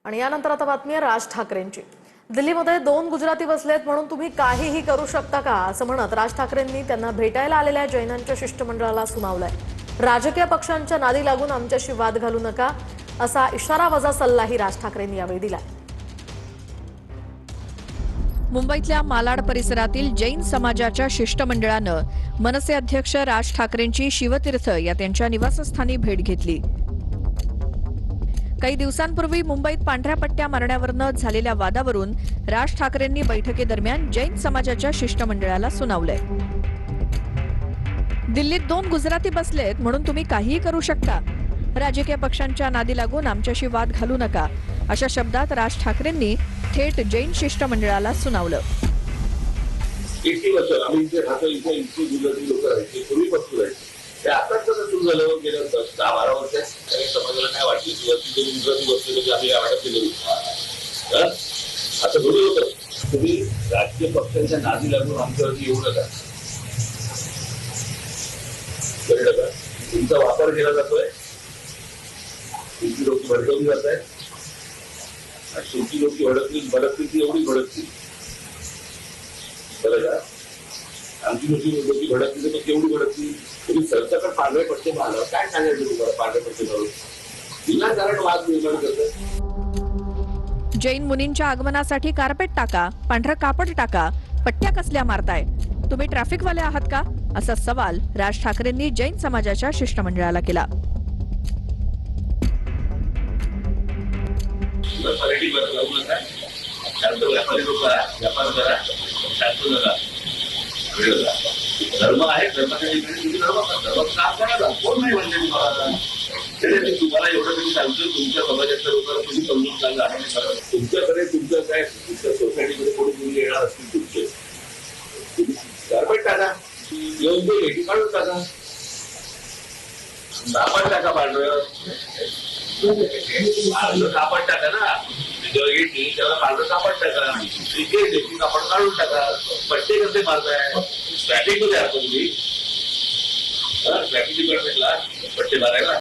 आणि यानंतर आता बातमी आहे राज ठाकरेंची। दिल्लीमध्ये 2 गुजराती बसलेत म्हणून तुम्ही काहीही करू शकता का असं म्हणत राज ठाकरेंनी त्यांना भेटायला आलेल्या जैनांच्या शिष्टमंडळाला सुनावलंय। राजकीय पक्षांच्या नादी लागून आमच्याशी वाद घालू नका असा इशारा वजा सल्लाही राज ठाकरेंनी यावेळी दिलाय। मुंबईतल्या मालाड परिसरातील जैन समाजाच्या शिष्टमंडळानं मनसे अध्यक्ष राज ठाकरेंची शिवतीर्थ या त्यांच्या निवासस्थानी भेट घेतली। काही दिवसांपूर्वी मुंबईत पांढऱ्या पट्ट्या मारण्यावरून झालेल्या वादावरून राज ठाकरेंनी बैठकीदरम्यान जैन समाजाच्या शिष्टमंडळाला सुनावलंय। दिल्लीत 2 गुजराती बसलेत म्हणून तुम्ही काहीही करू शकता, राजकीय पक्षांच्या नादी लागून आमच्याशी वाद घालू नका अशा शब्दात राज ठाकरेंनी थेट जैन शिष्टमंडळाला सुनावलं। आताच कसं सुरू झालं गेल्या 10-12 वर्षात काही समाजाला काय वाटलं की वरती गुजराती बसले म्हणजे आम्ही वाटत केलं असं थोडी होतं। तुम्ही राजकीय पक्षांच्या नादी लागून आमच्यावरती येऊ नका, कळलं का? तुमचा वापर केला जातोय, तुमची लोक भडकवली जात आहेत आणि तुमची लोक भडकतील ती एवढी भडकतील, कळलं का? आमची लोक भडकतील तर केवढी भडकतील? तुम्ही सरसकट पांढरे पट्टे मारलं काय सांगायचं तुम्हाला? पांढरे पट्टे मारून विनाकारण वाद निर्माण करतात। जैन मुनींच्या आगमनासाठी कार्पेट टाका, पांढरं कापड टाका, पट्ट्या कसल्या मारताय? तुम्ही ट्रॅफिकवाले आहात का असा सवाल राज ठाकरेंनी जैन समाजाच्या शिष्टमंडळाला केला। धर्म आहे, धर्मासाठी काम करायला कोण नाही म्हणले तुम्हाला एवढं तरी सांगतो। तुमच्या समाजातल्या लोकांना तुम्ही समजून सांगा, तुमच्याकडे तुमचं काय तुमच्या सोसायटीमध्ये कोणी मुली येणार असतील तुमचे, कार्पेट टाका, येऊन ते लेटी काढून टाका, कापड टाका, पांढरं कापड टाका ना, जेव्हा येते तेव्हा पांढरं कापड टाका, तिथे लेटी कापड काढून टाका। पट्टे कसे मारताय? ट्रॅफिक मध्ये असतो तुम्ही, ट्रॅफिक डिपार्टमेंटला पट्टे मारायला